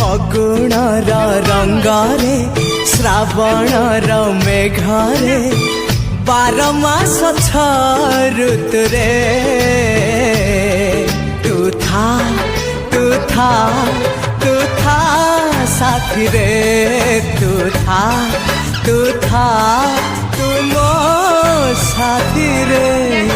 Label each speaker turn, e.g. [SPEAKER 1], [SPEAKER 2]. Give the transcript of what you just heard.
[SPEAKER 1] फगुणर रंगरे श्रावणर मेघरे 12 मास 6 ऋतुरे तू था तू था तू था साथी रे तू था तू था तू मो साथी रे।